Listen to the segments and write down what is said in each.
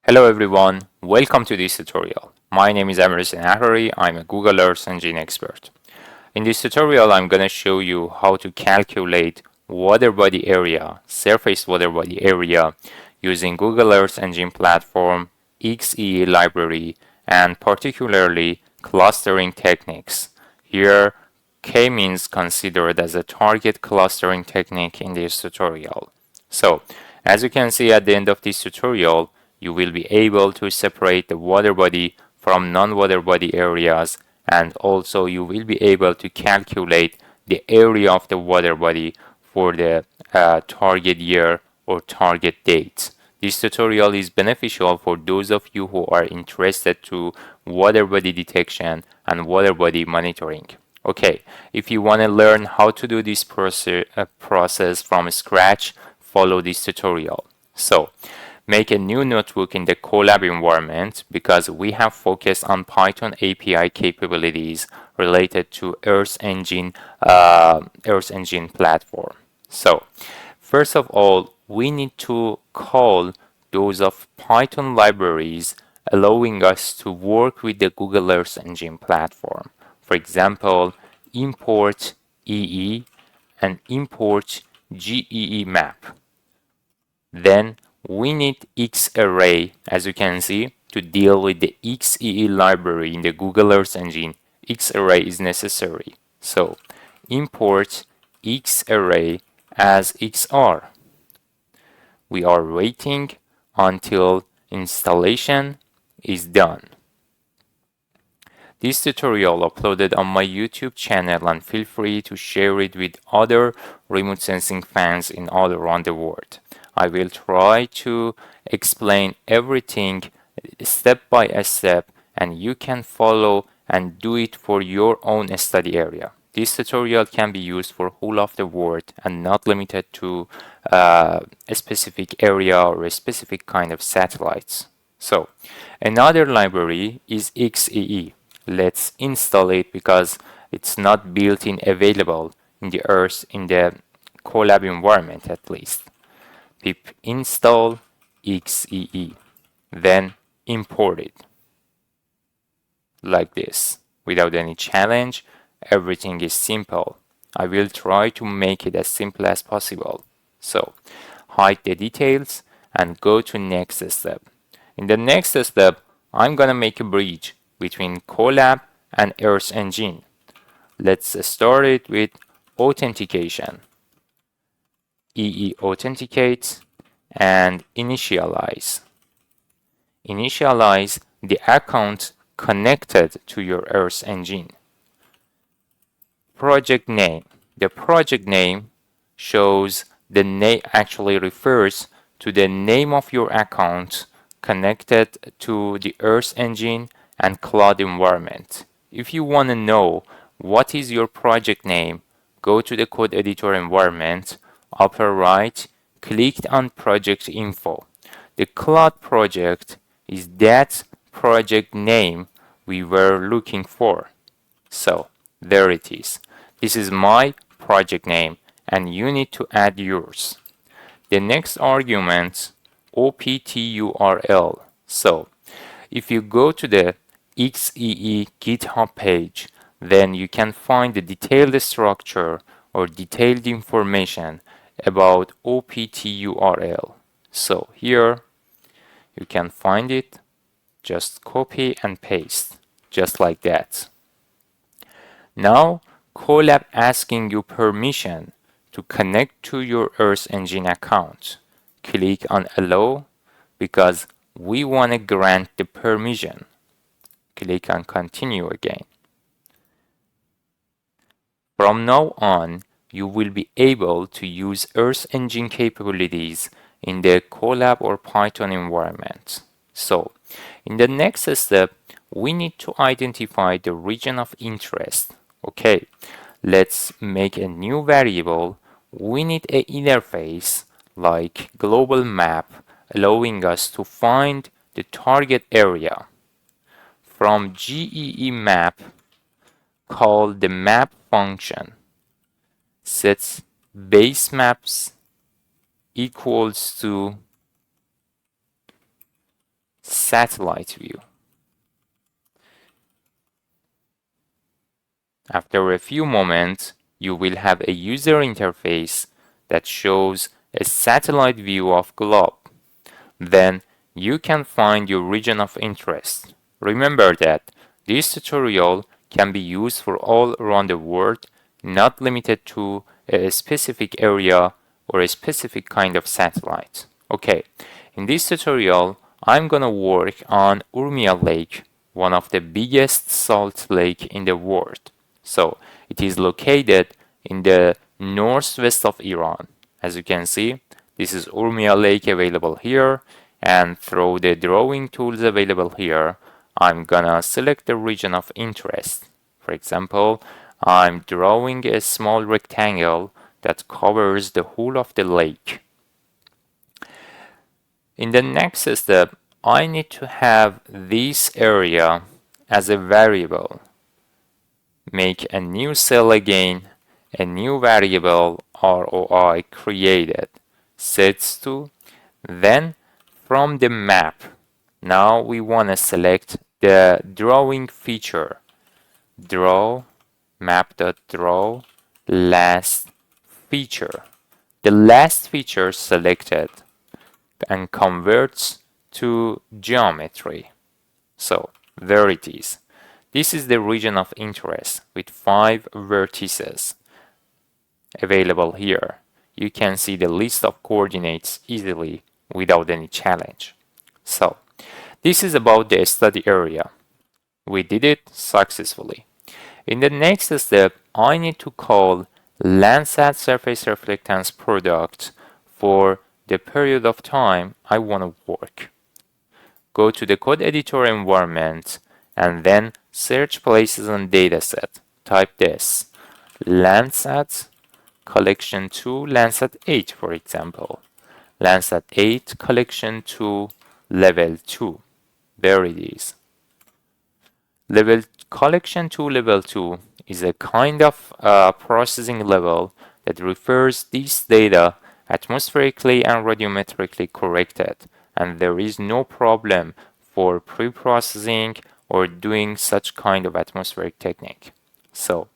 Hello everyone, welcome to this tutorial. My name is Xarray. I'm a Google Earth Engine expert. In this tutorial, I'm going to show you how to calculate water body area, surface water body area using Google Earth Engine platform, Xarray library, and particularly clustering techniques. Here, K-means considered as a target clustering technique in this tutorial. So, as you can see at the end of this tutorial, you will be able to separate the water body from non-water body areas, and also you will be able to calculate the area of the water body for the target year or target date. This tutorial is beneficial for those of you who are interested to water body detection and water body monitoring. Okay, if you want to learn how to do this process from scratch, follow this tutorial. So, make a new notebook in the Colab environment because we have focused on Python API capabilities related to Earth Engine platform. So, first of all, we need to call those of Python libraries allowing us to work with the Google Earth Engine platform. For example, import EE and import GEE map. Then we need Xarray, as you can see, to deal with the XEE library in the Google Earth Engine. Xarray is necessary. So import Xarray as XR. We are waiting until installation is done. This tutorial uploaded on my YouTube channel, and feel free to share it with other remote sensing fans in all around the world. I will try to explain everything step by step, and you can follow and do it for your own study area. This tutorial can be used for whole of the world and not limited to a specific area or a specific kind of satellites. So another library is XEE. Let's install it because it's not built-in available in the Earth in the Colab environment at least. Pip install XEE, then import it like this without any challenge. Everything is simple. I will try to make it as simple as possible. So hide the details and go to next step. In the next step, I'm gonna make a bridge between Colab and Earth Engine. Let's start it with authentication. EE authenticate and initialize. Initialize the account connected to your Earth Engine. Project name. The project name shows the name actually refers to the name of your account connected to the Earth Engine and cloud environment. If you want to know what is your project name, go to the code editor environment, upper right, click on project info. The cloud project is that project name we were looking for. So there it is. This is my project name and you need to add yours. The next argument, OPTURL. So if you go to the XEE GitHub page, then you can find the detailed structure or detailed information about OPTURL. So here you can find it. Just copy and paste, just like that. Now Colab asking you permission to connect to your Earth Engine account. Click on Allow because we want to grant the permission. Click on Continue again. From now on, you will be able to use Earth Engine capabilities in the Colab or Python environment. So, in the next step, we need to identify the region of interest. Okay, let's make a new variable. We need an interface like global map allowing us to find the target area. From GEE map, call the map function, sets base maps equals to satellite view. After a few moments, you will have a user interface that shows a satellite view of globe. Then you can find your region of interest. Remember that this tutorial can be used for all around the world, not limited to a specific area or a specific kind of satellite. Okay, in this tutorial, I'm gonna work on Urmia Lake, one of the biggest salt lake in the world. So it is located in the northwest of Iran. As you can see, this is Urmia Lake available here, and through the drawing tools available here, I'm gonna select the region of interest. For example, I'm drawing a small rectangle that covers the whole of the lake. In the next step, I need to have this area as a variable. Make a new cell again, a new variable ROI created, sets to, then from the map, now we want to select the drawing feature. Draw, map.draw, last feature. The last feature selected and converts to geometry. So there it is. This is the region of interest with 5 vertices available here. You can see the list of coordinates easily without any challenge. So this is about the study area. We did it successfully. In the next step, I need to call Landsat surface reflectance product for the period of time I want to work. Go to the code editor environment and then search places on dataset. Type this, Landsat collection 2, Landsat 8 for example. Landsat 8 collection 2 level 2. There it is. Collection 2 level 2 is a kind of processing level that refers this data atmospherically and radiometrically corrected, and there is no problem for pre-processing or doing such kind of atmospheric technique. So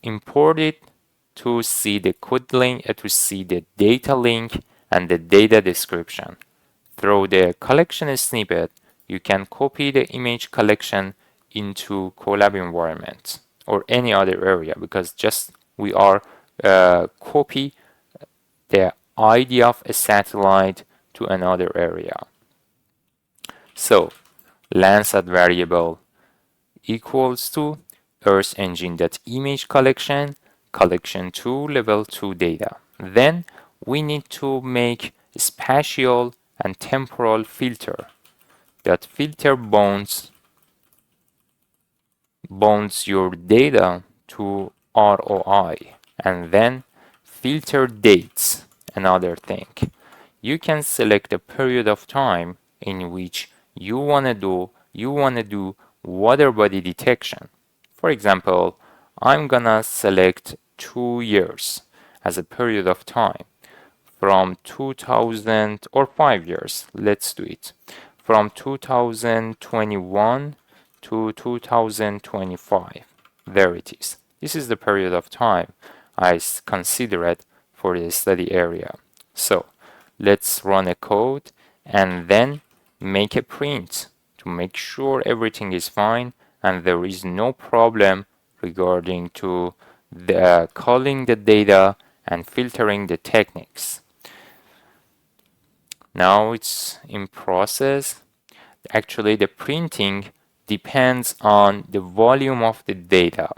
import it to see the code link, to see the data link and the data description. Through the collection snippet, you can copy the image collection into Colab environment or any other area, because just we are copy the ID of a satellite to another area. So Landsat variable equals to Earth engine.image collection 2 level 2 data. Then we need to make spatial and temporal filter. That filter bounds your data to ROI, and then filter dates. Another thing, you can select a period of time in which you want to do water body detection. For example, I'm gonna select 2 years as a period of time from 2000, or 5 years. Let's do it from 2021 to 2025. There it is. This is the period of time I consider it for the study area. So let's run a code and then make a print to make sure everything is fine and there is no problem regarding to the calling the data and filtering the techniques. Now it's in process. Actually, the printing depends on the volume of the data.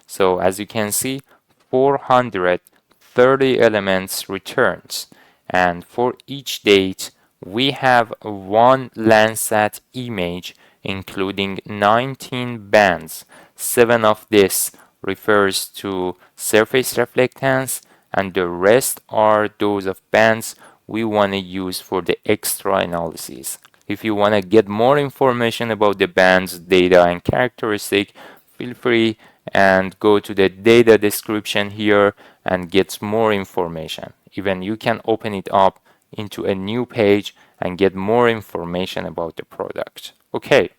So as you can see, 430 elements returns, and for each date we have one Landsat image including 19 bands. 7 of this refers to surface reflectance, and the rest are those of bands we want to use for the extra analysis. If you want to get more information about the bands, data, and characteristic, feel free and go to the data description here and get more information. Even you can open it up into a new page and get more information about the product. Okay,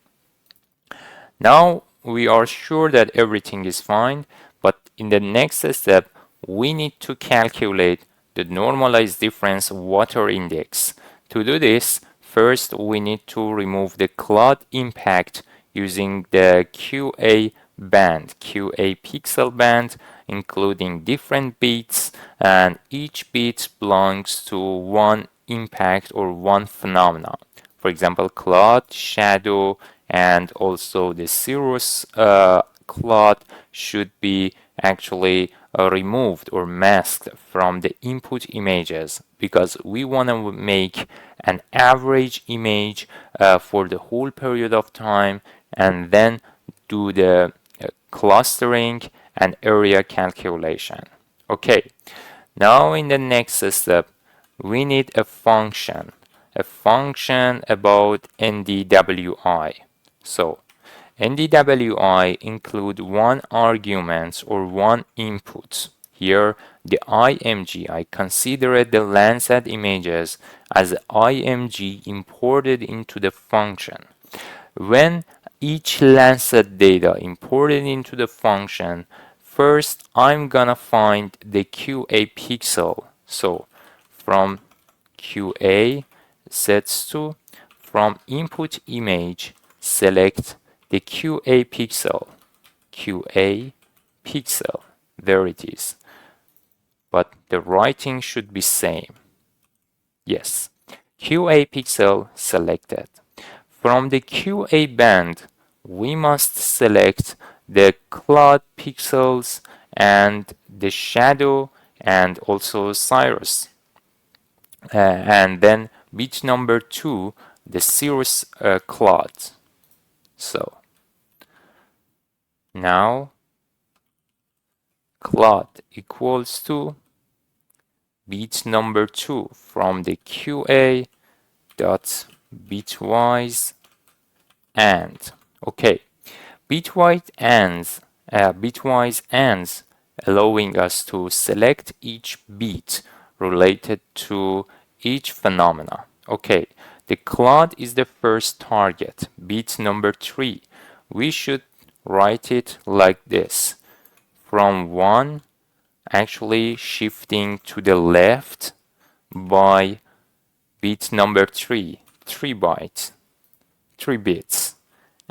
now we are sure that everything is fine, but in the next step, we need to calculate the normalized difference water index. To do this, first we need to remove the cloud impact using the QA band, QA pixel band, including different bits, and each bit belongs to one impact or one phenomenon. For example, cloud, shadow, and also the cirrus cloud should be actually removed or masked from the input images, because we want to make an average image for the whole period of time and then do the clustering and area calculation. Okay, now in the next step, we need a function about NDWI. So NDWI include one argument or one input. Here the IMG, I consider the Landsat images as IMG imported into the function. When each Landsat data imported into the function, first I'm gonna find the QA pixel. So from QA sets to, from input image, select the QA pixel. There it is. But the writing should be same. Yes, QA pixel selected. From the QA band, we must select the cloud pixels and the shadow and also cirrus. And then bit number 2, the cirrus cloud. So now cloud equals to bit number 2 from the QA dot bitwise and. Okay, bitwise ands allowing us to select each bit related to each phenomena. Okay, the cloud is the first target, bit number 3. We should write it like this. From 1, actually shifting to the left by bit number 3, 3 bytes, 3 bits,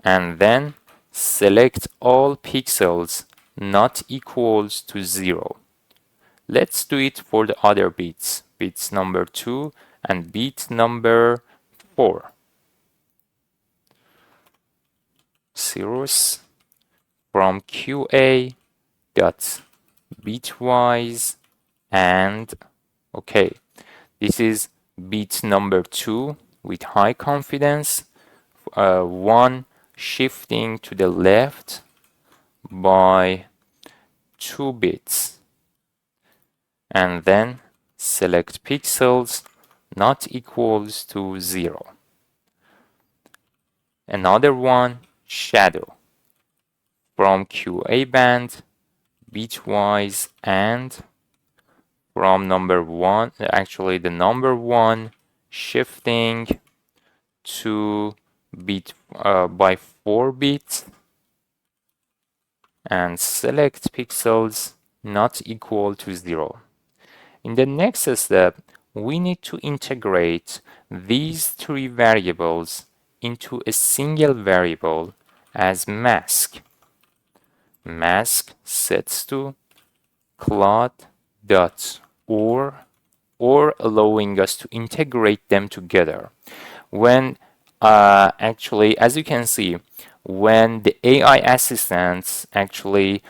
and then select all pixels not equals to 0. Let's do it for the other bits, bits number 2 and bit number 4. Cirrus from QA dot bitwise and. Okay, this is bit number 2 with high confidence, 1 shifting to the left by 2 bits, and then select pixels not equals to 0. Another one, shadow from QA band, bitwise and from number 1, actually the number 1 shifting to bit by 4 bits, and select pixels not equal to 0. In the next step, we need to integrate these 3 variables into a single variable as mask. Mask sets to cloud dot or allowing us to integrate them together. When actually, as you can see, when the AI assistants actually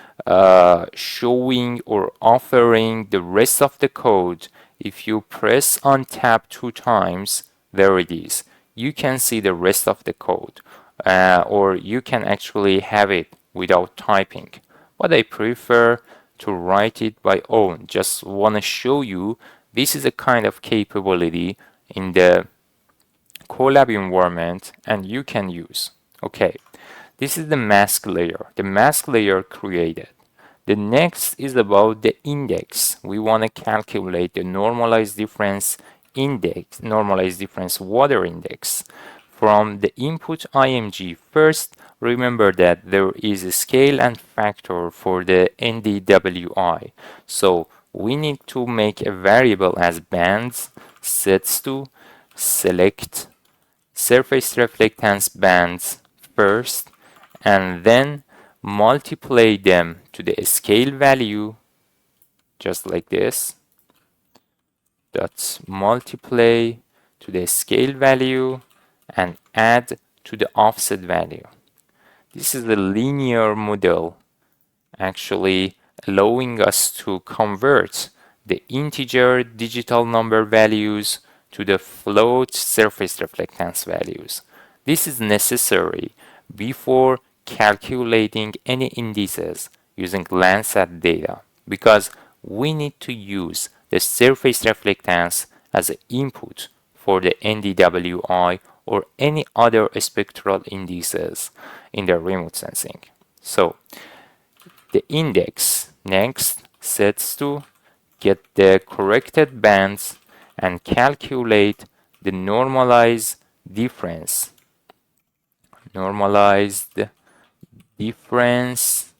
showing or offering the rest of the code, if you press on tab 2 times, there it is. You can see the rest of the code, or you can actually have it without typing. But I prefer to write it by own. Just want to show you this is a kind of capability in the Colab environment and you can use. Okay, this is the mask layer. The mask layer created. The next is about the index. We want to calculate the normalized difference index, normalized difference water index from the input IMG. First, remember that there is a scale and factor for the NDWI. So we need to make a variable as bands sets to select surface reflectance bands first and then multiply them to the scale value just like this. Dot multiply to the scale value and add to the offset value. This is the linear model actually allowing us to convert the integer digital number values to the float surface reflectance values. This is necessary before calculating any indices using Landsat data because we need to use the surface reflectance as an input for the NDWI or any other spectral indices in the remote sensing. So the index next sets to get the corrected bands and calculate the normalized difference. Normalized difference.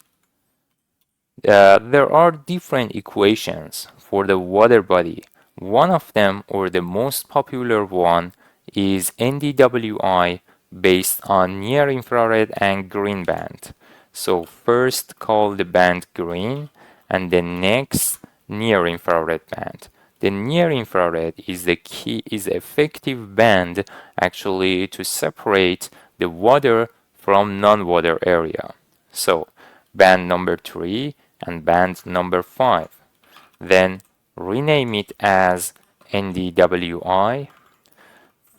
There are different equations for the water body. One of them, or the most popular one, is NDWI based on near infrared and green band. So first call the band green and the next near infrared band. The near infrared is the key, is effective band actually to separate the water from non-water area. So band number 3 and band number 5. Then rename it as NDWI.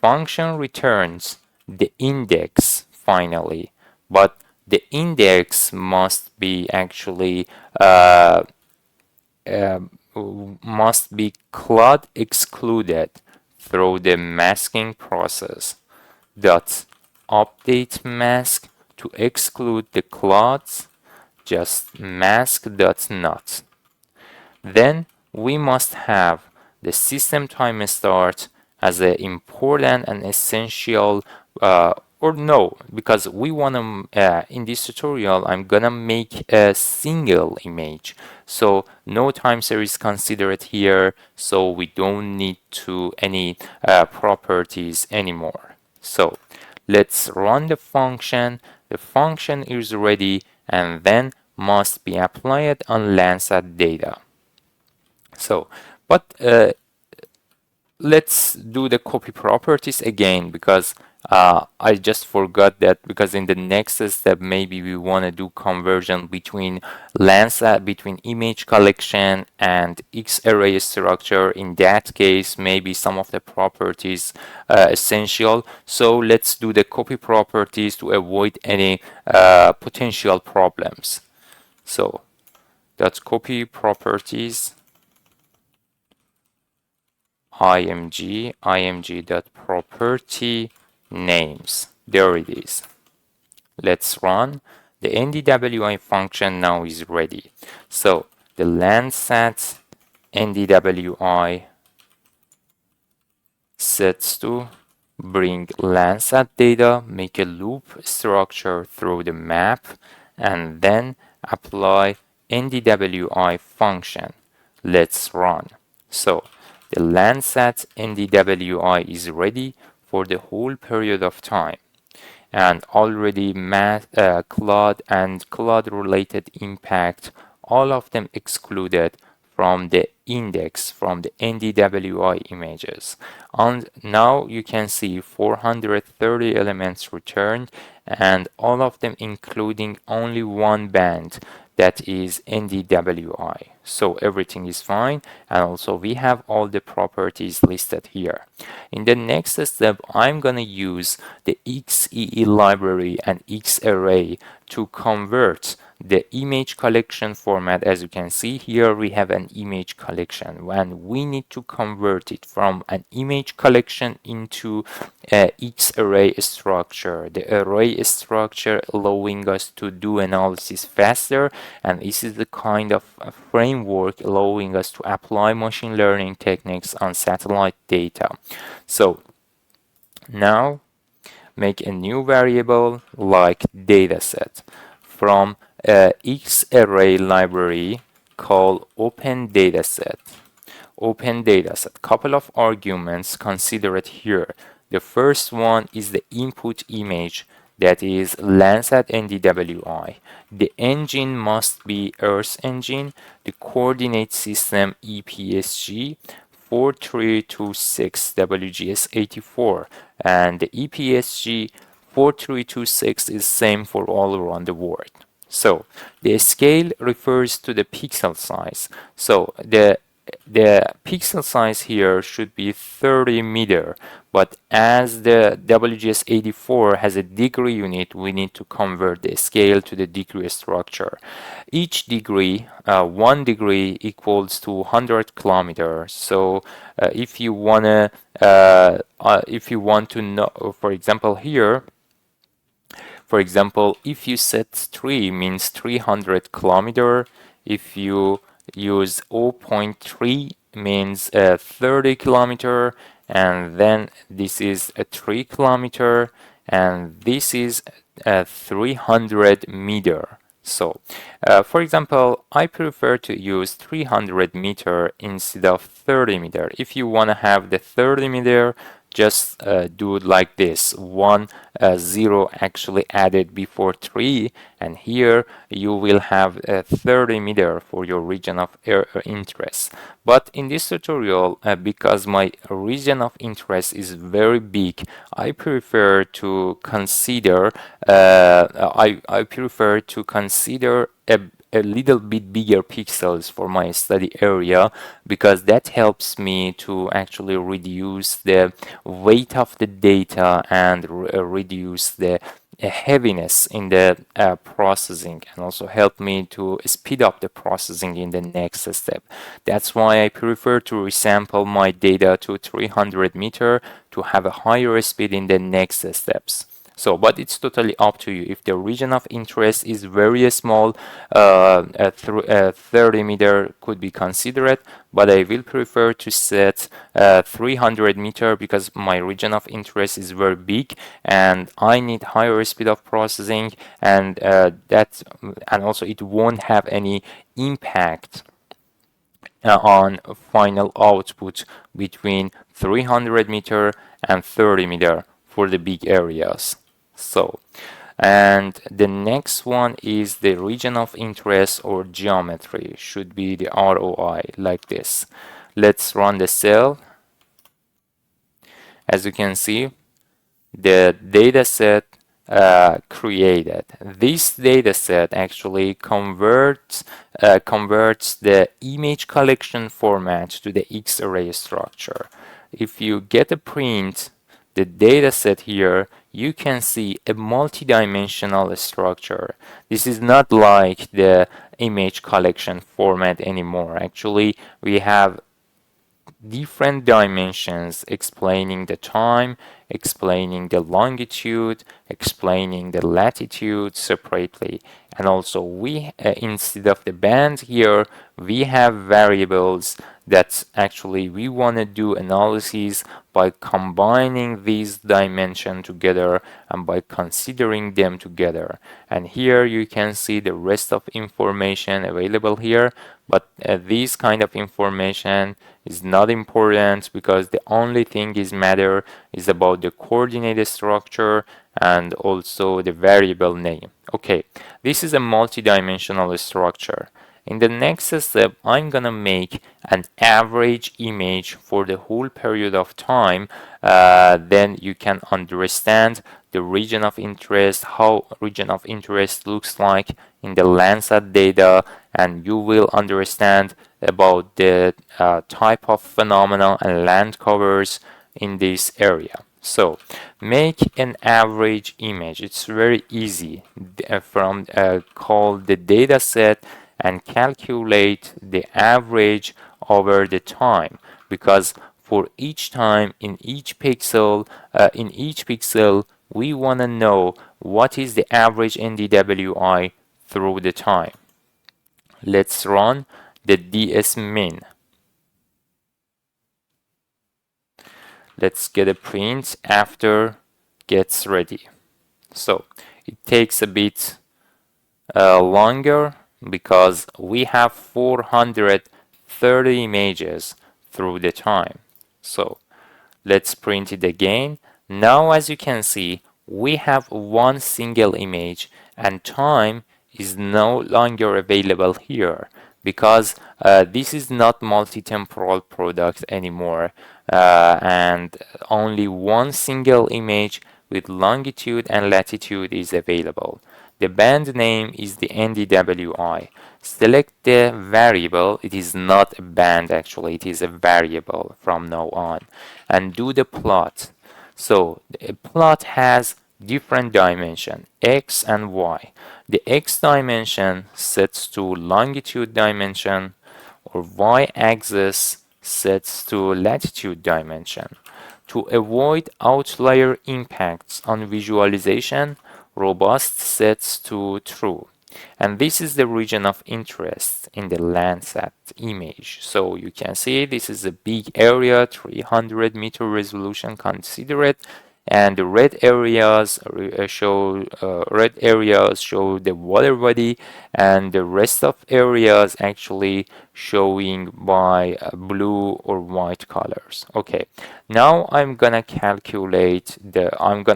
Function returns the index finally, but the index must be actually must be cloud excluded through the masking process. Dot update mask to exclude the clouds, just mask dot not. Then we must have the system time start as an important and essential or no, because we want to in this tutorial I'm gonna make a single image, so no time series considered here, so we don't need to any properties anymore. So let's run the function. The function is ready and then must be applied on Landsat data. So but let's do the copy properties again because I just forgot that, because in the next step maybe we want to do conversion between Landsat, between image collection and Xarray structure. In that case maybe some of the properties essential, so let's do the copy properties to avoid any potential problems. So that's copy properties img.property names. There it is. Let's run. The NDWI function now is ready. So the Landsat NDWI sets to bring Landsat data, make a loop structure through the map, and then apply NDWI function. Let's run. So the Landsat NDWI is ready for the whole period of time, and already cloud and cloud related impact, all of them excluded from the index from the NDWI images. And now you can see 430 elements returned, and all of them including only one band, that is NDWI. So everything is fine, and also we have all the properties listed here. In the next step, I'm gonna use the XEE library and Xarray to convert the image collection format. As you can see here, we have an image collection and we need to convert it from an image collection into a Xarray structure. The array structure allowing us to do analysis faster, and this is the kind of framework allowing us to apply machine learning techniques on satellite data. So now make a new variable like dataset from Xarray library called open dataset. Couple of arguments considered here. The first one is the input image, that is Landsat NDWI. The engine must be Earth engine. The coordinate system EPSG 4326 WGS84, and the EPSG 4326 is same for all around the world. So the scale refers to the pixel size. So the pixel size here should be 30 meter, but as the WGS84 has a degree unit, we need to convert the scale to the degree structure. Each degree, 1 degree equals to 100 kilometers. So if you want to know, for example here, if you set 3 means 300 kilometer, if you use 0.3 means 30 kilometer, and then this is a 3 kilometer, and this is 300 meter. So for example, I prefer to use 300 meter instead of 30 meter. If you want to have the 30 meter, just do it like this, 0 actually added before 3, and here you will have 30 meter for your region of interest. But in this tutorial, because my region of interest is very big, I prefer to consider a little bit bigger pixels for my study area, because that helps me to actually reduce the weight of the data and reduce the heaviness in the processing, and also help me to speed up the processing in the next step. That's why I prefer to resample my data to 300 meter to have a higher speed in the next steps. So, but it's totally up to you. If the region of interest is very small, 30 meter could be considered, but I will prefer to set 300 meter because my region of interest is very big and I need higher speed of processing, and also it won't have any impact on final output between 300 meter and 30 meter for the big areas. So, and the next one is the region of interest or geometry, should be the ROI, like this. Let's run the cell. As you can see, the data set created. This data set actually converts the image collection format to the Xarray structure. If you get a print the data set here, you can see a multi-dimensional structure. This is not like the image collection format anymore. Actually, we have different dimensions explaining the time, explaining the longitude, explaining the latitude separately. And also we instead of the band here, we have variables that actually we want to do analysis by combining these dimensions together and by considering them together. And here you can see the rest of information available here, but this kind of information is not important because the only thing is matter is about the coordinate structure and also the variable name. Okay, this is a multi-dimensional structure. In the next step, I'm gonna make an average image for the whole period of time. Then you can understand the region of interest, how region of interest looks like in the Landsat data, and you will understand about the type of phenomena and land covers in this area. So make an average image. It's very easy. Call the data set and calculate the average over the time, because for each time in each pixel we want to know what is the average NDWI through the time. Let's run the dsmin. Let's get a print after gets ready. So it takes a bit longer because we have 430 images through the time. So let's print it again. Now, as you can see, we have one single image and time is no longer available here because this is not multi-temporal product anymore, and only one single image with longitude and latitude is available. The band name is the NDWI. Select the variable. It is not a band actually, it is a variable from now on, and do the plot. So the plot has different dimension, x and y. The x dimension sets to longitude dimension, or y-axis sets to latitude dimension. To avoid outlier impacts on visualization, robust sets to true. And this is the region of interest in the Landsat image. So you can see this is a big area, 300-meter resolution considered, and the red areas show the water body, and the rest of areas actually showing by blue or white colors. Okay, now I'm gonna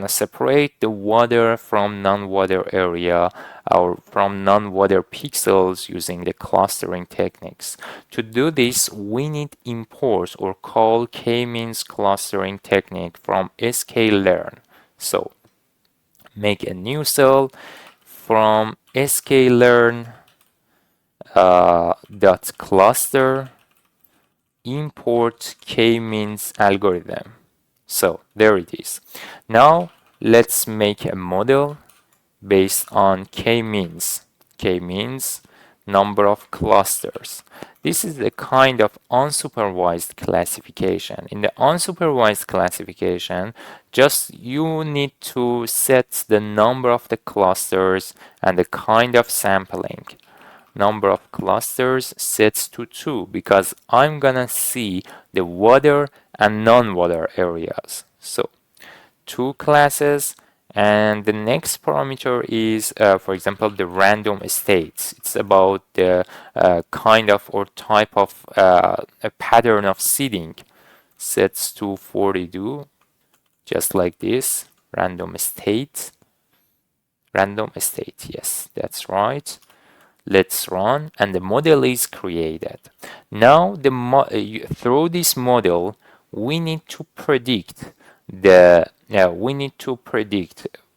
separate the water from non-water area or from non-water pixels using the clustering techniques. To do this, we need import or call k-means clustering technique from sklearn. So make a new cell from sklearn dot cluster import k-means algorithm. So there it is. Now let's make a model based on k-means. K-means number of clusters. This is a kind of unsupervised classification. In the unsupervised classification, just you need to set the number of the clusters and the kind of sampling. Number of clusters sets to 2 because I'm gonna see the water and non-water areas. So 2 classes, and the next parameter is for example the random states. It's about the kind of or type of a pattern of seeding. Sets to 42, just like this. Random state, yes, that's right. Let's run, and the model is created. Now through this model we need to predict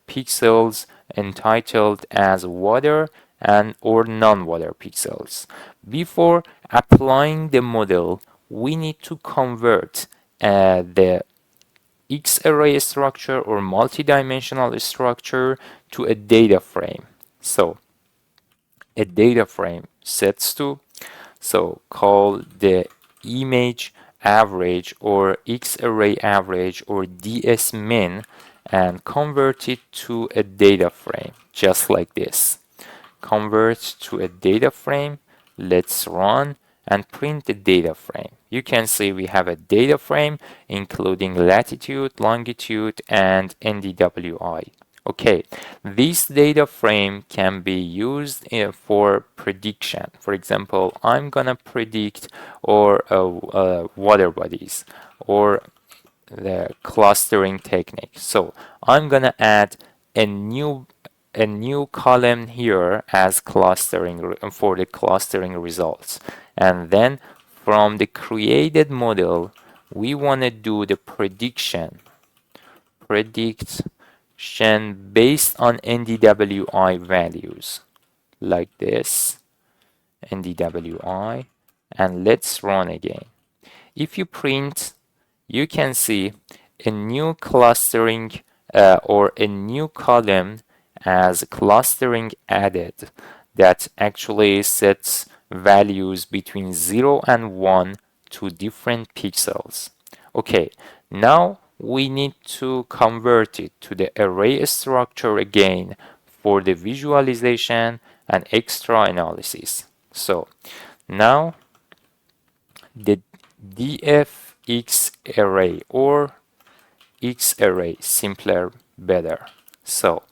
pixels entitled as water and or non-water pixels. Before applying the model, we need to convert the Xarray structure or multidimensional structure to a data frame. So a data frame sets to, so call the image average or Xarray average or dsmin and convert it to a data frame, just like this. Convert to a data frame. Let's run and print the data frame. You can see we have a data frame including latitude, longitude, and NDWI. Okay, this data frame can be used for prediction. For example, I'm gonna predict water bodies or the clustering technique. So I'm gonna add a new column here as clustering for the clustering results, and then from the created model we want to do the prediction based on NDWI values like this, NDWI, and let's run again. If you print, you can see a new clustering or a new column as clustering added that actually sets values between 0 and 1 to different pixels. Okay, now we need to convert it to the array structure again for the visualization and extra analysis. So Now the dfx array or Xarray, simpler, better. So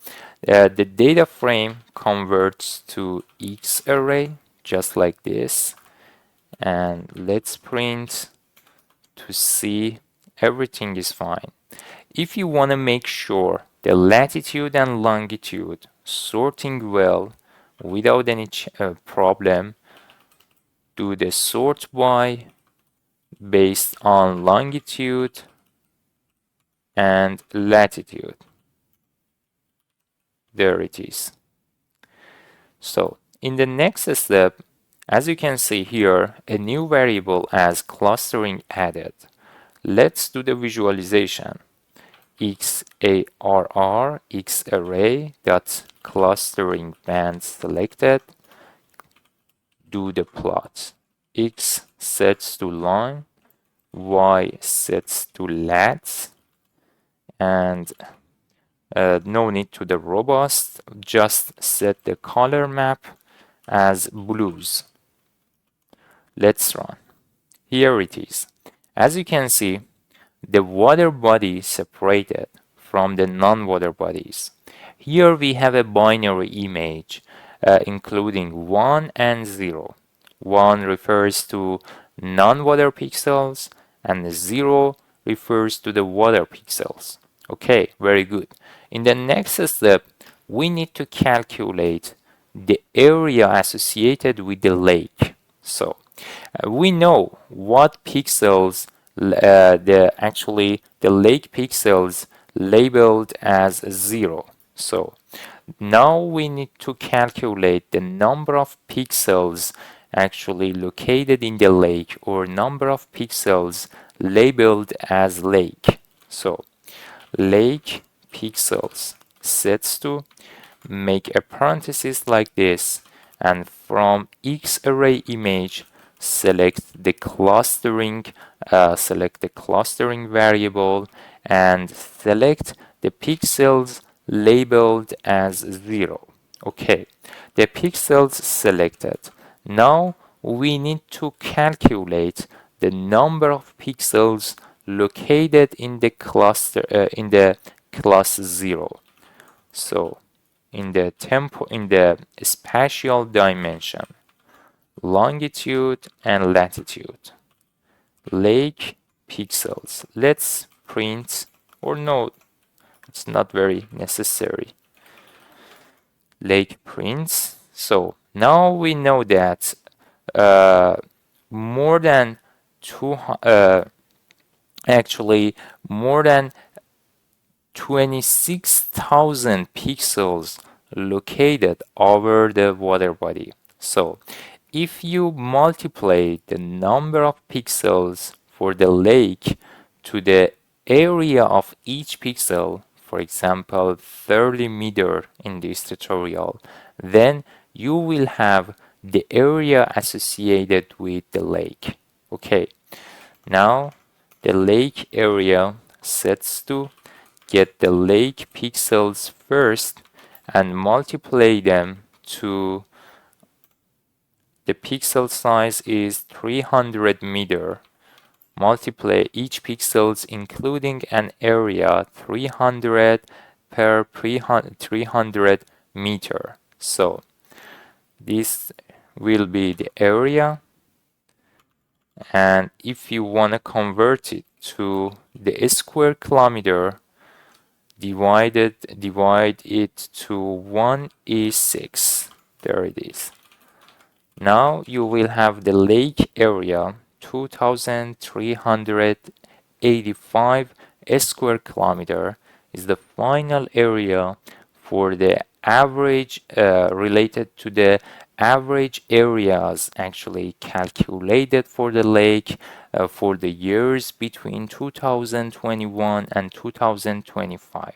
the data frame converts to Xarray just like this, and let's print to see everything is fine. If you want to make sure the latitude and longitude sorting well without any problem, do the sort by based on longitude and latitude. There it is. So in the next step, as you can see here, a new variable as clustering added. Let's do the visualization. Xarr xarray dot clustering band selected. Do the plot. X sets to line, Y sets to lat, and no need to the robust, just set the color map as blues. Let's run. Here it is. As you can see, the water body separated from the non-water bodies. Here we have a binary image including 1 and 0. 1 refers to non-water pixels and 0 refers to the water pixels. Okay, very good. In the next step, we need to calculate the area associated with the lake. So we know what pixels the lake pixels labeled as 0. So now we need to calculate the number of pixels actually located in the lake, or number of pixels labeled as lake. So lake pixels sets to, make a parenthesis like this, and from Xarray image select the clustering variable and select the pixels labeled as 0. Okay, the pixels selected. Now we need to calculate the number of pixels located in the cluster in the class 0. So in the spatial dimension, longitude and latitude, lake pixels. Let's print, or no, it's not very necessary. Lake prints. So now we know that more than more than 26,000 pixels located over the water body. So if you multiply the number of pixels for the lake to the area of each pixel, for example 30 meter in this tutorial, then you will have the area associated with the lake. Okay, now the lake area sets to get the lake pixels first and multiply them to the pixel size is 300 meter. Multiply each pixels including an area 300 per 300 meter. So this will be the area, and if you want to convert it to the square kilometer, divide it to 1/6. There it is. Now you will have the lake area 2385 square kilometer is the final area for the average related to the average areas actually calculated for the lake for the years between 2021 and 2025.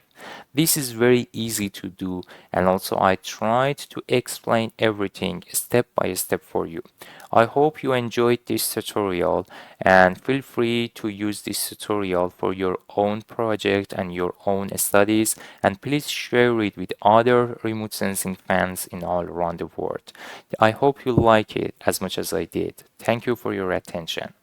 This is very easy to do, and also I tried to explain everything step by step for you. I hope you enjoyed this tutorial, and feel free to use this tutorial for your own project and your own studies, and please share it with other remote sensing fans in all around the world. I hope you like it as much as I did. Thank you for your attention.